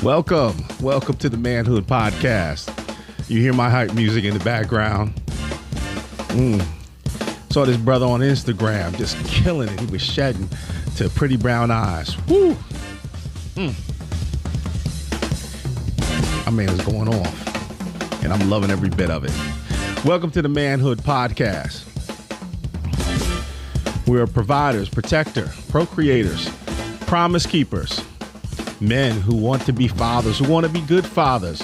Welcome to the Manhood Podcast. You hear my hype music in the background. Saw this brother on Instagram just killing it. He was shedding to pretty brown eyes. Woo! My man is going off, and I'm loving every bit of it. Welcome to the Manhood Podcast. We're providers, protector, procreators, promise keepers, men who want to be fathers, who want to be good fathers.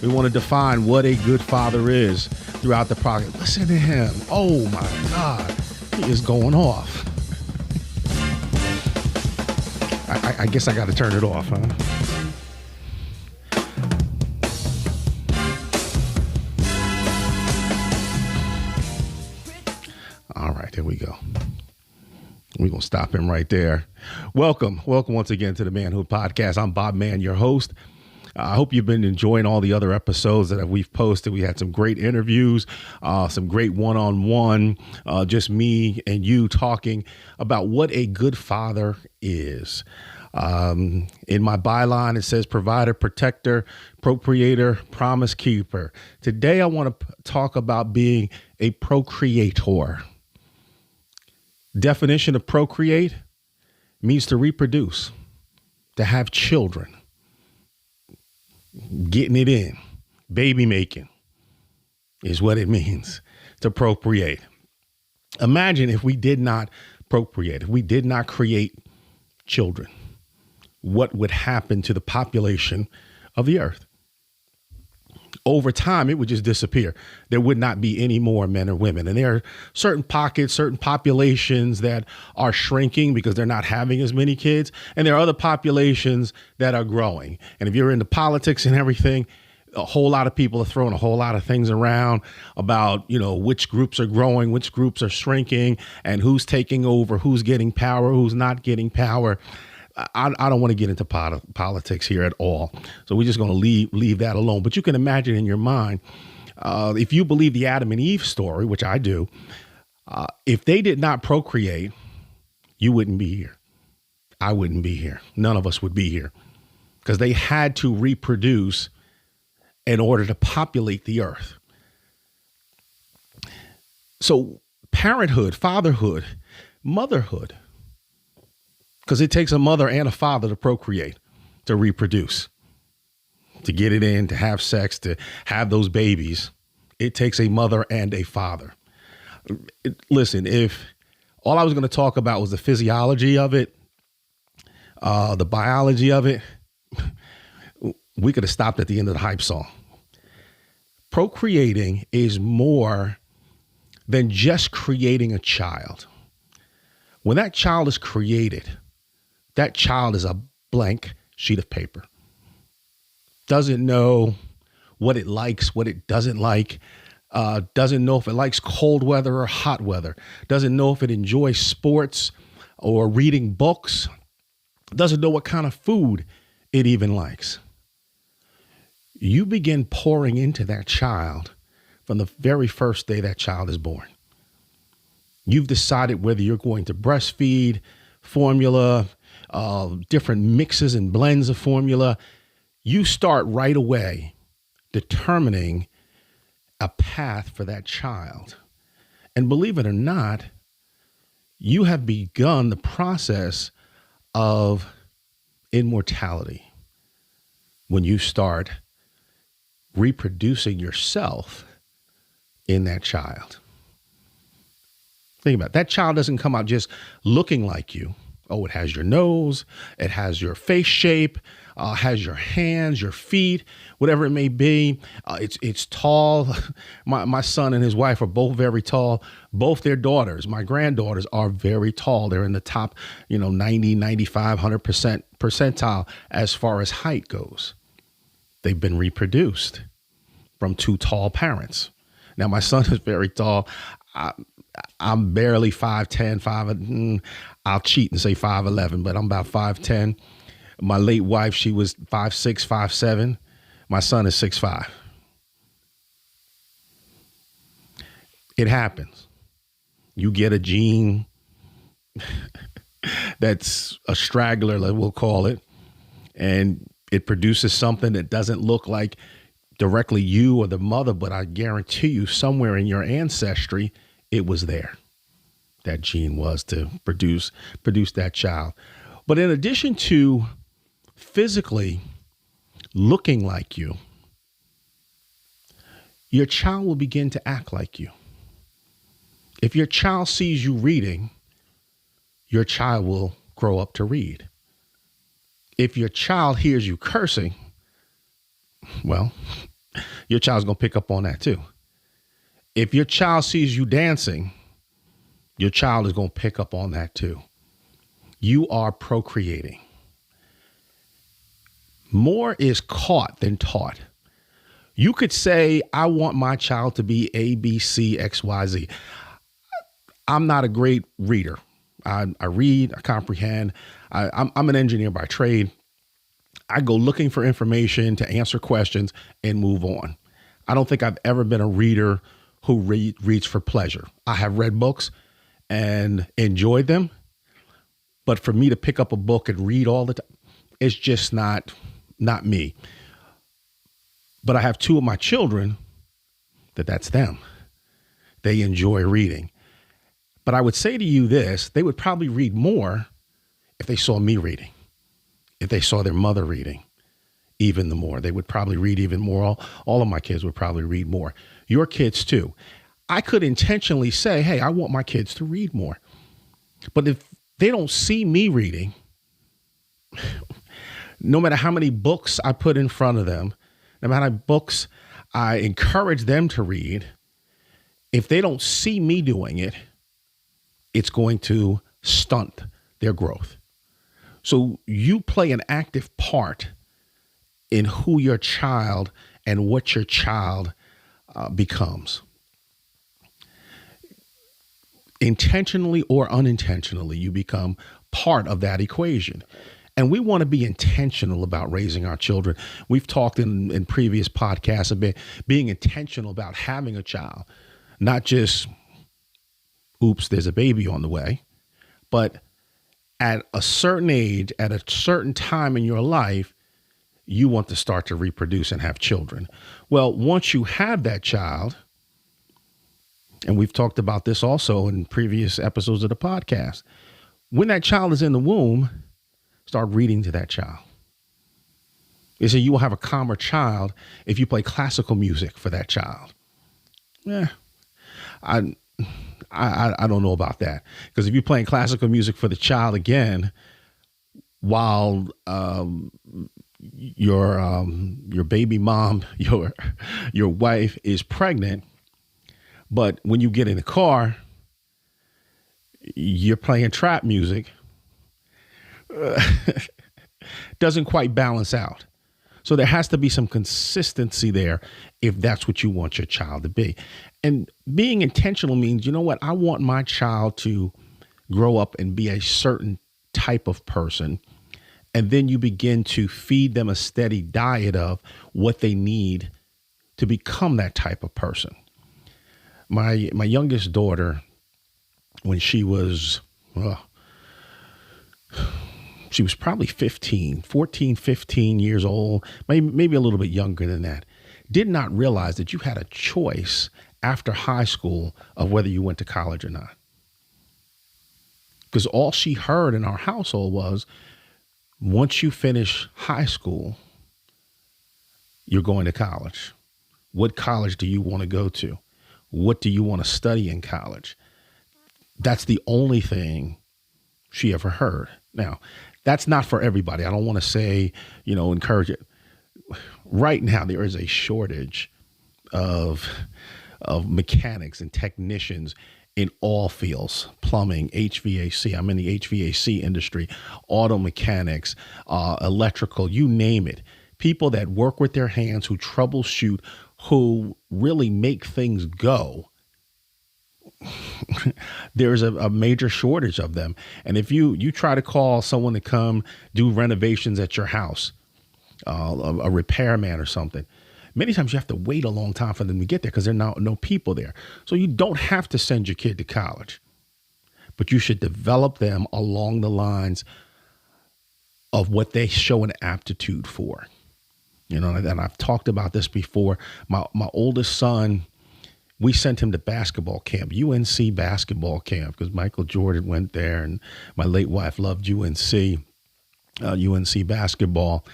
We want to define what a good father is throughout the project. Listen to him. Oh my God. He is going off. I guess I got to turn it off, huh? All right, there we go. We're going to stop him right there. Welcome once again to the Manhood Podcast. I'm Bob Mann, your host. I hope you've been enjoying all the other episodes that we've posted. We had some great interviews, some great one-on-one, just me and you talking about what a good father is. In my byline, it says provider, protector, procreator, promise keeper. Today, I want to talk about being a procreator. Definition of procreate means to reproduce, to have children, getting it in, baby making is what it means to procreate. Imagine if we did not procreate, if we did not create children, what would happen to the population of the earth? Over time, it would just disappear. There would not be any more men or women. And there are certain pockets, certain populations that are shrinking because they're not having as many kids. And there are other populations that are growing. And if you're into politics and everything, a whole lot of people are throwing a whole lot of things around about, which groups are growing, which groups are shrinking, and who's taking over, who's getting power, who's not getting power. I don't want to get into politics here at all. So we're just going to leave that alone. But you can imagine in your mind, if you believe the Adam and Eve story, which I do, if they did not procreate, you wouldn't be here. I wouldn't be here. None of us would be here because they had to reproduce in order to populate the earth. So parenthood, fatherhood, motherhood, because it takes a mother and a father to procreate, to reproduce, to get it in, to have sex, to have those babies. It takes a mother and a father. Listen, if all I was going to talk about was the physiology of it, the biology of it, we could have stopped at the end of the hype song. Procreating is more than just creating a child. When that child is created, that child is a blank sheet of paper. Doesn't know what it likes, what it doesn't like. Doesn't know if it likes cold weather or hot weather. Doesn't know if it enjoys sports or reading books. Doesn't know what kind of food it even likes. You begin pouring into that child from the very first day that child is born. You've decided whether you're going to breastfeed, formula, different mixes and blends of formula. You start right away determining a path for that child. And believe it or not, you have begun the process of immortality when you start reproducing yourself in that child. Think about it. That child doesn't come out just looking like you. Oh, it has your nose, it has your face shape, has your hands, your feet, whatever it may be. It's tall. My son and his wife are both very tall. Both their daughters, my granddaughters, are very tall. They're in the top, 90, 95, 100% percentile as far as height goes. They've been reproduced from two tall parents. Now, my son is very tall. I'm barely 5'10", I'll cheat and say 5'11", but I'm about 5'10". My late wife, she was 5'6", 5'7". My son is 6'5". It happens. You get a gene that's a straggler, we'll call it, and It produces something that doesn't look like directly you or the mother, but I guarantee you somewhere in your ancestry, it was there. That gene was to produce that child. But in addition to physically looking like you, your child will begin to act like you. If your child sees you reading, your child will grow up to read. If your child hears you cursing, well, your child's going to pick up on that too. If your child sees you dancing, your child is going to pick up on that too. You are procreating. More is caught than taught. You could say, I want my child to be A, B, C, X, Y, Z. I'm not a great reader. I read, I comprehend. I'm an engineer by trade. I go looking for information to answer questions and move on. I don't think I've ever been a reader who reads for pleasure. I have read books and enjoyed them, but for me to pick up a book and read all the time, it's just not me. But I have two of my children that's them. They enjoy reading. But I would say to you this, they would probably read more if they saw me reading, if they saw their mother reading, even the more. They would probably read even more. All of my kids would probably read more. Your kids too. I could intentionally say, hey, I want my kids to read more. But if they don't see me reading, no matter how many books I put in front of them, no matter how many books I encourage them to read, if they don't see me doing it, it's going to stunt their growth. So you play an active part in who your child and what your child becomes. Intentionally or unintentionally, you become part of that equation. And we want to be intentional about raising our children. We've talked in previous podcasts about being intentional about having a child, not just, oops, there's a baby on the way, but at a certain age, at a certain time in your life, you want to start to reproduce and have children. Well, once you have that child, and we've talked about this also in previous episodes of the podcast, when that child is in the womb, start reading to that child. They say you will have a calmer child if you play classical music for that child. Yeah, I don't know about that, because if you're playing classical music for the child again, while your baby mom, your wife is pregnant, but when you get in the car, you're playing trap music, doesn't quite balance out. So there has to be some consistency there if that's what you want your child to be. And being intentional means, you know what, I want my child to grow up and be a certain type of person. And then you begin to feed them a steady diet of what they need to become that type of person. My youngest daughter, when she was probably 14, 15 years old, maybe a little bit younger than that, did not realize that you had a choice after high school of whether you went to college or not. Because all she heard in our household was, once you finish high school, you're going to college. What college do you want to go to? What do you want to study in college? That's the only thing she ever heard. Now, that's not for everybody. I don't want to say, encourage it. Right now, there is a shortage of mechanics and technicians in all fields: plumbing, HVAC. I'm in the HVAC industry, auto mechanics, electrical, you name it. People that work with their hands, who troubleshoot, who really make things go. There's a major shortage of them. And if you try to call someone to come do renovations at your house, a repairman or something, many times you have to wait a long time for them to get there because there are no people there. So you don't have to send your kid to college, but you should develop them along the lines of what they show an aptitude for. You know, and I've talked about this before. My oldest son, we sent him to basketball camp, UNC basketball camp, because Michael Jordan went there, and my late wife loved UNC basketball.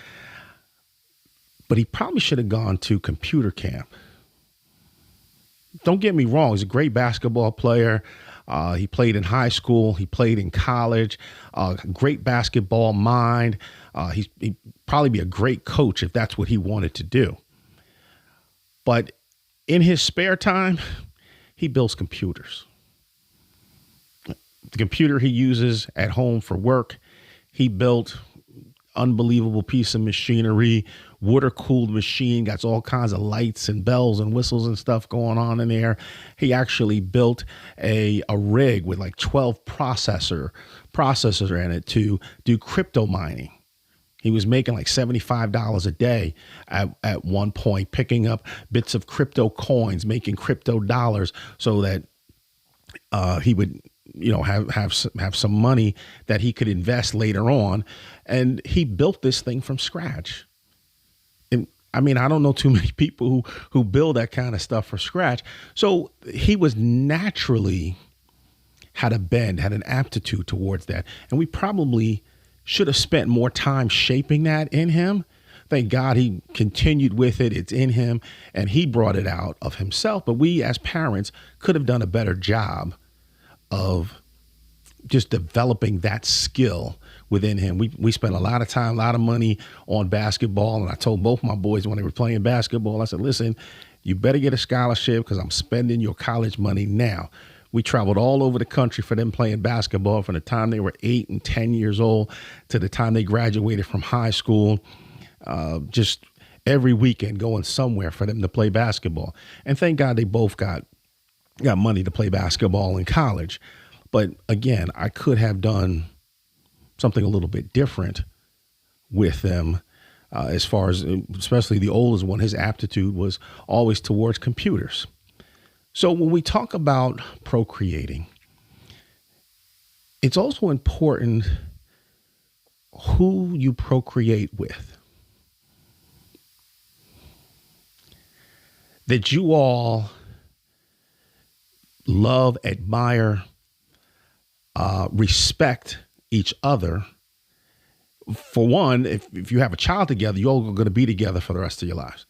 But he probably should have gone to computer camp. Don't get me wrong, he's a great basketball player. He played in high school. He played in college. Great basketball mind. He'd probably be a great coach if that's what he wanted to do. But in his spare time, he builds computers. The computer he uses at home for work, he built unbelievable piece of machinery, water-cooled machine, got all kinds of lights and bells and whistles and stuff going on in there. He actually built a rig with like 12 processors in it to do crypto mining. He was making like $75 a day at one point, picking up bits of crypto coins, making crypto dollars so that he would, have some money that he could invest later on. And he built this thing from scratch. And I mean, I don't know too many people who build that kind of stuff from scratch. So he was naturally had an aptitude towards that. And we probably should have spent more time shaping that in him. Thank God he continued with it. It's in him, and he brought it out of himself. But we as parents could have done a better job of just developing that skill within him. We spent a lot of time, a lot of money on basketball. And I told both my boys when they were playing basketball, I said, listen, you better get a scholarship because I'm spending your college money now. We traveled all over the country for them playing basketball from the time they were 8 and 10 years old to the time they graduated from high school. Just every weekend going somewhere for them to play basketball. And thank God they both got money to play basketball in college. But again, I could have done something a little bit different with them as far as, especially the oldest one, his aptitude was always towards computers. So when we talk about procreating, it's also important who you procreate with. That you all love, admire, respect each other. For one, if you have a child together, you're all going to be together for the rest of your lives.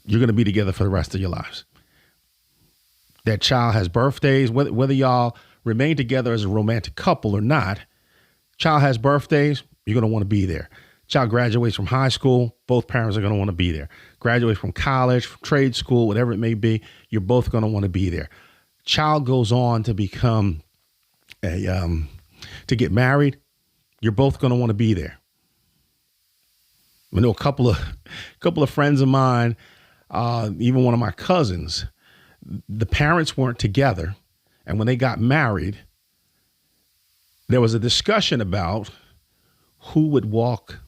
You're going to be together for the rest of your lives. That child has birthdays, whether y'all remain together as a romantic couple or not, child has birthdays, you're going to want to be there. Child graduates from high school, both parents are going to want to be there. Graduates from college, from trade school, whatever it may be, you're both going to want to be there. Child goes on to become to get married, you're both going to want to be there. I know a couple of friends of mine, even one of my cousins, the parents weren't together. And when they got married, there was a discussion about who would walk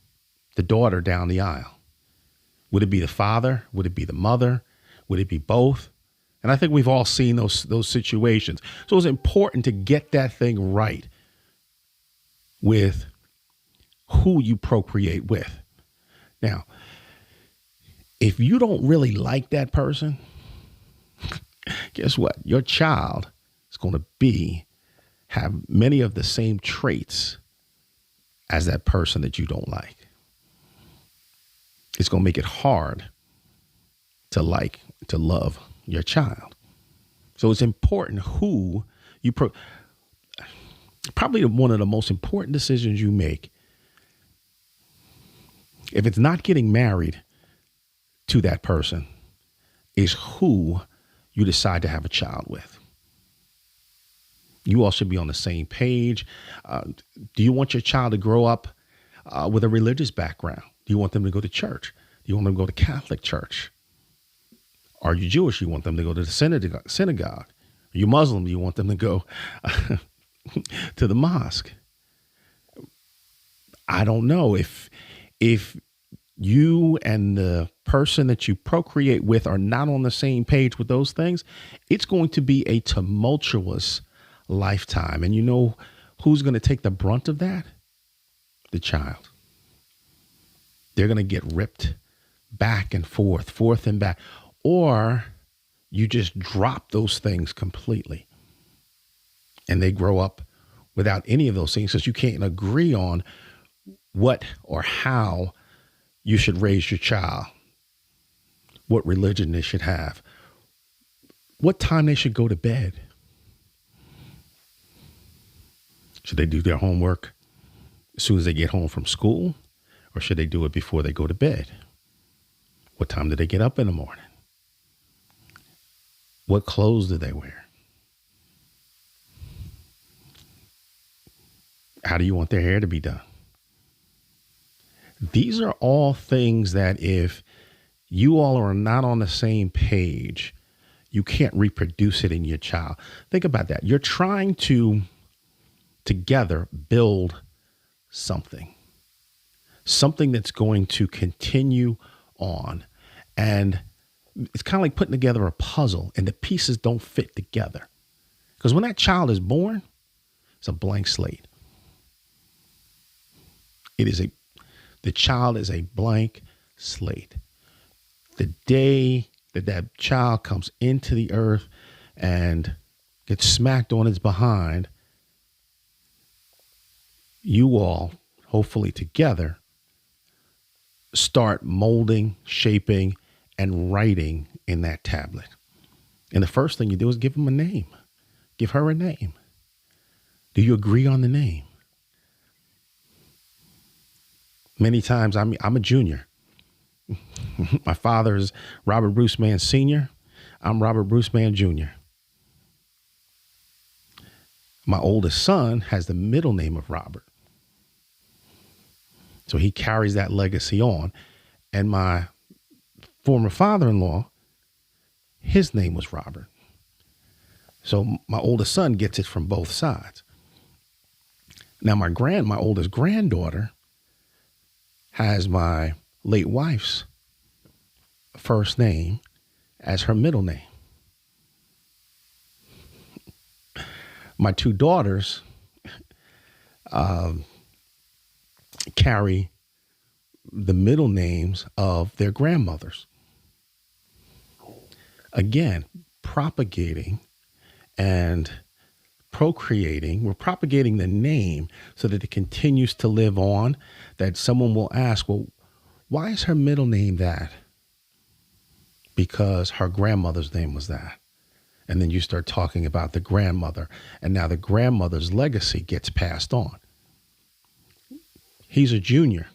the daughter down the aisle. Would it be the father? Would it be the mother? Would it be both? And I think we've all seen those situations. So it's important to get that thing right with who you procreate with. Now, if you don't really like that person, guess what? Your child is going to have many of the same traits as that person that you don't like. It's going to make it hard to love your child. So it's important who you probably one of the most important decisions you make. If it's not getting married to that person, is who you decide to have a child with. You all should be on the same page. Do you want your child to grow up with a religious background? Do you want them to go to church? Do you want them to go to Catholic church? Are you Jewish? You want them to go to the synagogue? Are you Muslim? You want them to go to the mosque? I don't know. If you and the person that you procreate with are not on the same page with those things, it's going to be a tumultuous lifetime. And you know who's going to take the brunt of that? the child. They're going to get ripped back and forth and back. Or you just drop those things completely. And they grow up without any of those things because you can't agree on what or how you should raise your child, what religion they should have, what time they should go to bed. Should they do their homework as soon as they get home from school, or should they do it before they go to bed? What time do they get up in the morning? What clothes do they wear? How do you want their hair to be done? These are all things that if you all are not on the same page, you can't reproduce it in your child. Think about that. You're trying to together build something that's going to continue on. And it's kind of like putting together a puzzle and the pieces don't fit together. Because when that child is born, it's a blank slate. The child is a blank slate. The day that child comes into the earth and gets smacked on its behind, you all, hopefully together, start molding, shaping, and writing in that tablet. And the first thing you do is give them a name. Give her a name. Do you agree on the name? Many times I'm a junior. My father is Robert Bruce Mann Sr. I'm Robert Bruce Mann Jr. My oldest son has the middle name of Robert. So he carries that legacy on. And my former father-in-law, his name was Robert. So my oldest son gets it from both sides. Now my oldest granddaughter has my late wife's first name as her middle name. My two daughters carry the middle names of their grandmothers. Again, propagating and procreating. We're propagating the name so that it continues to live on, that someone will ask, well, why is her middle name that? Because her grandmother's name was that. And then you start talking about the grandmother, and now the grandmother's legacy gets passed on. He's a junior.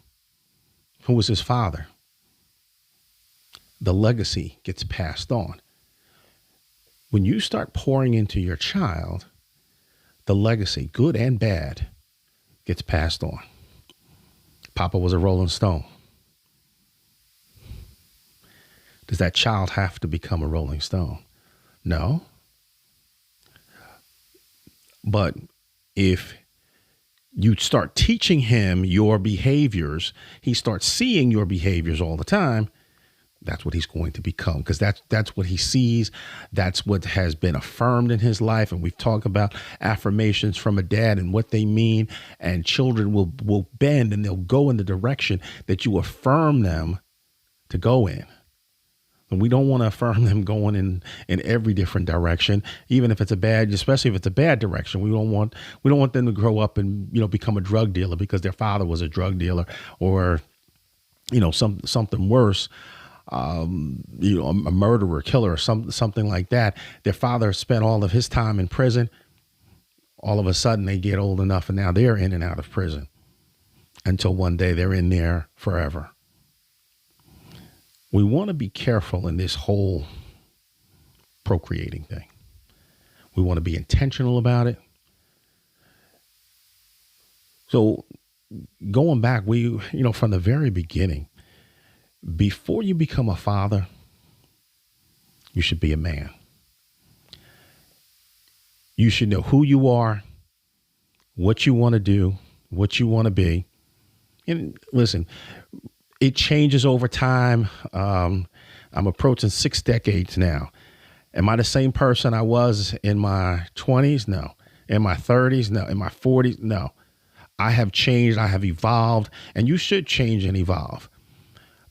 Who was his father? The legacy gets passed on. When you start pouring into your child, the legacy, good and bad, gets passed on. Papa was a Rolling Stone. Does that child have to become a Rolling Stone? No. But if you start teaching him your behaviors, he starts seeing your behaviors all the time, that's what he's going to become, because that's what he sees. That's what has been affirmed in his life. And we've talked about affirmations from a dad and what they mean. And children will bend and they'll go in the direction that you affirm them to go in. And we don't want to affirm them going in every different direction, even if it's especially if it's a bad direction. We don't want them to grow up and, become a drug dealer because their father was a drug dealer, or, something worse. A murderer, killer, or something like that. Their father spent all of his time in prison. All of a sudden they get old enough and now they're in and out of prison until one day they're in there forever. We want to be careful in this whole procreating thing. We want to be intentional about it. So going back, from the very beginning, before you become a father, you should be a man. You should know who you are, what you want to do, what you want to be. And listen, it changes over time. I'm approaching 6 decades now. Am I the same person I was in my 20s? No. In my 30s? No. In my 40s? No. I have changed, I have evolved, and you should change and evolve.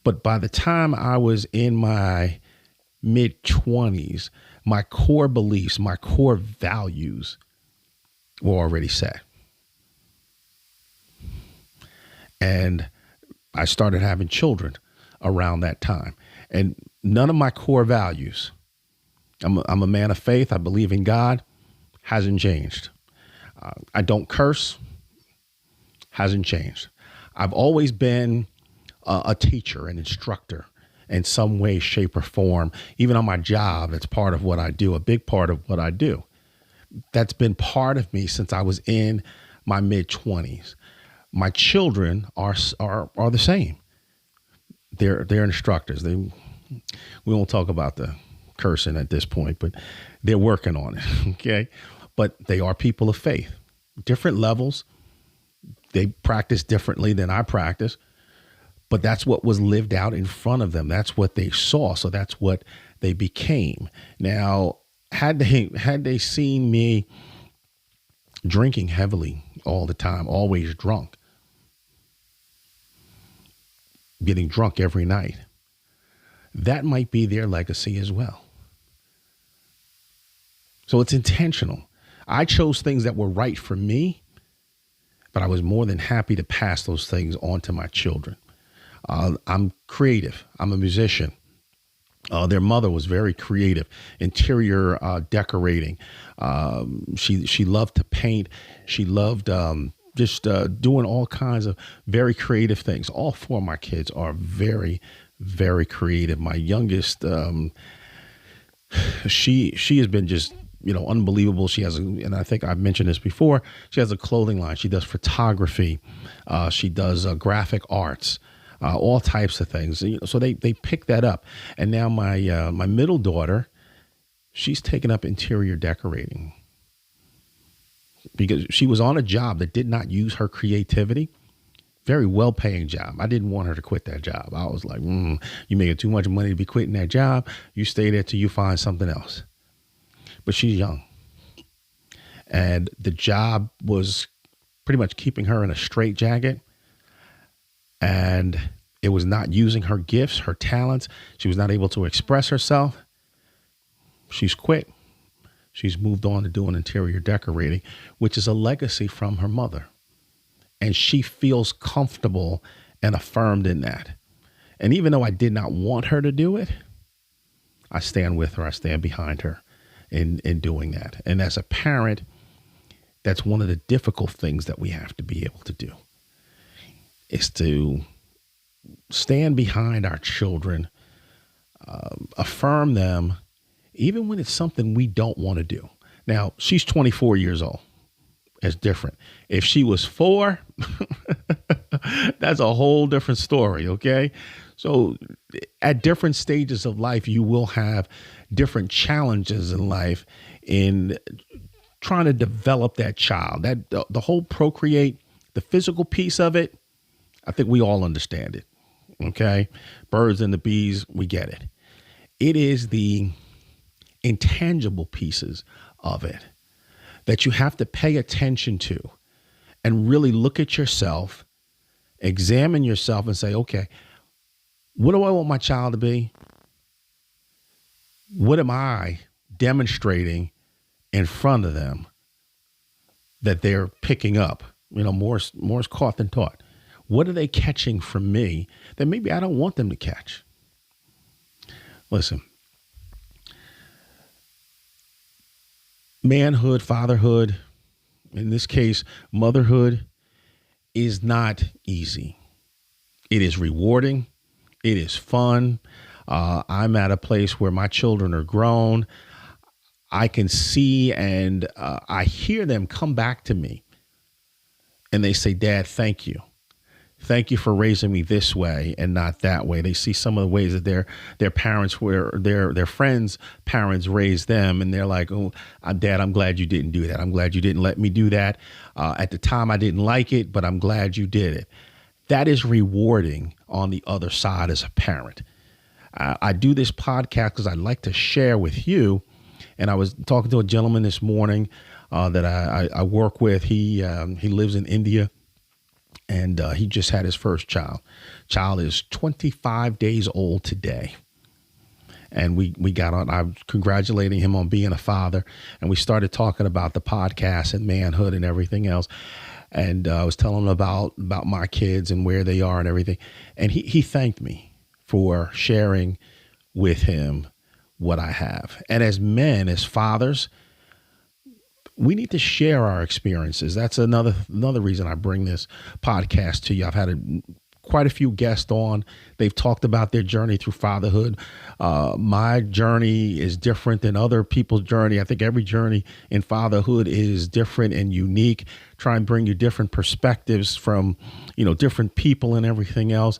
But by the time I was in my mid 20s, my core beliefs, my core values were already set. And I started having children around that time. And none of my core values, I'm a man of faith, I believe in God, hasn't changed. I don't curse, hasn't changed. I've always been a teacher, an instructor in some way, shape, or form. Even on my job, that's part of what I do, a big part of what I do. That's been part of me since I was in my mid-20s. My children are the same. They're instructors. We won't talk about the cursing at this point, but they're working on it, okay? But they are people of faith, different levels. They practice differently than I practice, but that's what was lived out in front of them. That's what they saw, so that's what they became. Now, had they seen me drinking heavily all the time, always drunk, getting drunk every night, that might be their legacy as well. So it's intentional. I chose things that were right for me, but I was more than happy to pass those things on to my children. I'm creative. I'm a musician. Their mother was very creative, interior decorating. She loved to paint. She loved just doing all kinds of very creative things. All four of my kids are very, very creative. My youngest, she has been just, unbelievable. She has, and I think I've mentioned this before, she has a clothing line. She does photography. She does graphic arts. All types of things. So they pick that up. And now my middle daughter, she's taken up interior decorating because she was on a job that did not use her creativity. Very well-paying job. I didn't want her to quit that job. I was like, you making too much money to be quitting that job. You stay there till you find something else. But she's young. And the job was pretty much keeping her in a straitjacket. And it was not using her gifts, her talents. She was not able to express herself. She's quit. She's moved on to doing interior decorating, which is a legacy from her mother. And she feels comfortable and affirmed in that. And even though I did not want her to do it, I stand with her. I stand behind her in doing that. And as a parent, that's one of the difficult things that we have to be able to do. Is to stand behind our children, affirm them, even when it's something we don't want to do. Now, she's 24 years old. It's different. If she was 4, that's a whole different story, okay? So at different stages of life, you will have different challenges in life in trying to develop that child. That the whole procreate, the physical piece of it, I think we all understand it, okay? Birds and the bees, we get it. It is the intangible pieces of it that you have to pay attention to and really look at yourself, examine yourself and say, okay, what do I want my child to be? What am I demonstrating in front of them that they're picking up? More's caught than taught. What are they catching from me that maybe I don't want them to catch? Listen, manhood, fatherhood, in this case, motherhood, is not easy. It is rewarding. It is fun. I'm at a place where my children are grown. I can see and I hear them come back to me and they say, Dad, thank you. Thank you for raising me this way and not that way. They see some of the ways that their parents were, their friends' parents raised them. And they're like, oh, Dad, I'm glad you didn't do that. I'm glad you didn't let me do that. At the time, I didn't like it, but I'm glad you did it. That is rewarding on the other side as a parent. I do this podcast because I'd like to share with you. And I was talking to a gentleman this morning that I work with. He lives in India. And he just had his first child. Child is 25 days old today. And we got on, I'm congratulating him on being a father. And we started talking about the podcast and manhood and everything else. And I was telling him about my kids and where they are and everything. And he thanked me for sharing with him what I have. And as men, as fathers, we need to share our experiences. That's another reason I bring this podcast to you. I've had quite a few guests on. They've talked about their journey through fatherhood. My journey is different than other people's journey. I think every journey in fatherhood is different and unique. Try and bring you different perspectives from, different people and everything else.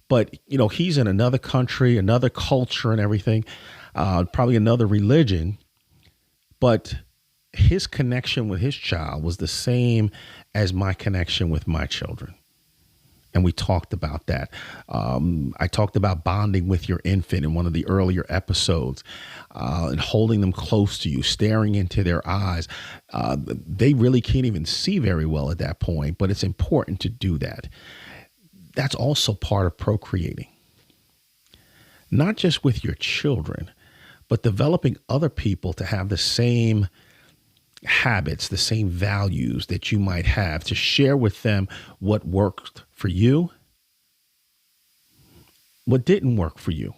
But, he's in another country, another culture and everything, probably another religion. But his connection with his child was the same as my connection with my children. And we talked about that. I talked about bonding with your infant in one of the earlier episodes, and holding them close to you, staring into their eyes. They really can't even see very well at that point, but it's important to do that. That's also part of procreating. Not just with your children, but developing other people to have the same habits, the same values that you might have, to share with them what worked for you, what didn't work for you,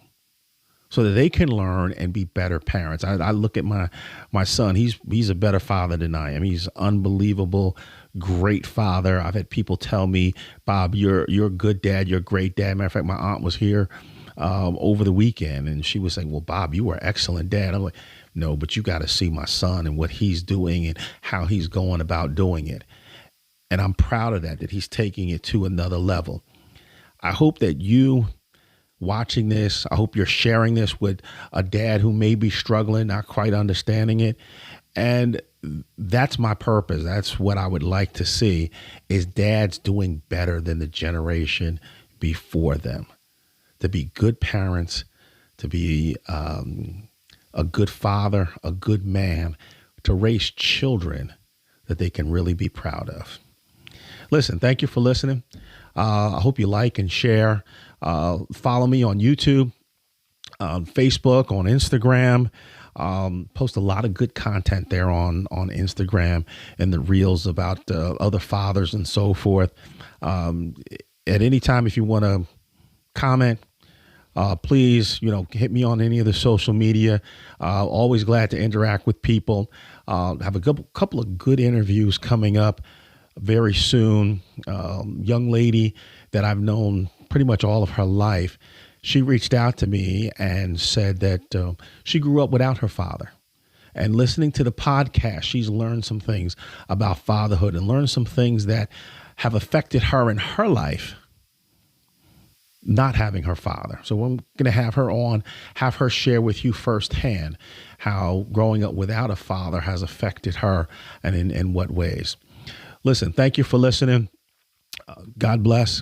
so that they can learn and be better parents. I look at my son. He's a better father than I am. He's unbelievable, great father. I've had people tell me, Bob, you're a good dad. You're a great dad. Matter of fact, my aunt was here over the weekend, and she was saying, well, Bob, you were an excellent dad. I'm like, no, but you got to see my son and what he's doing and how he's going about doing it. And I'm proud of that he's taking it to another level. I hope that you watching this, I hope you're sharing this with a dad who may be struggling, not quite understanding it. And that's my purpose. That's what I would like to see, is dads doing better than the generation before them, to be good parents, to be a good father, a good man, to raise children that they can really be proud of. Listen, thank you for listening. I hope you like and share. Follow me on YouTube, on Facebook, on Instagram. Post a lot of good content there on Instagram and the reels about other fathers and so forth. At any time, if you want to comment, please, hit me on any of the social media. Always glad to interact with people. Have a couple of good interviews coming up very soon. Young lady that I've known pretty much all of her life. She reached out to me and said that she grew up without her father. And listening to the podcast, she's learned some things about fatherhood and learned some things that have affected her in her life, not having her father. So I'm going to have her on, have her share with you firsthand how growing up without a father has affected her and in what ways. Listen, thank you for listening. God bless.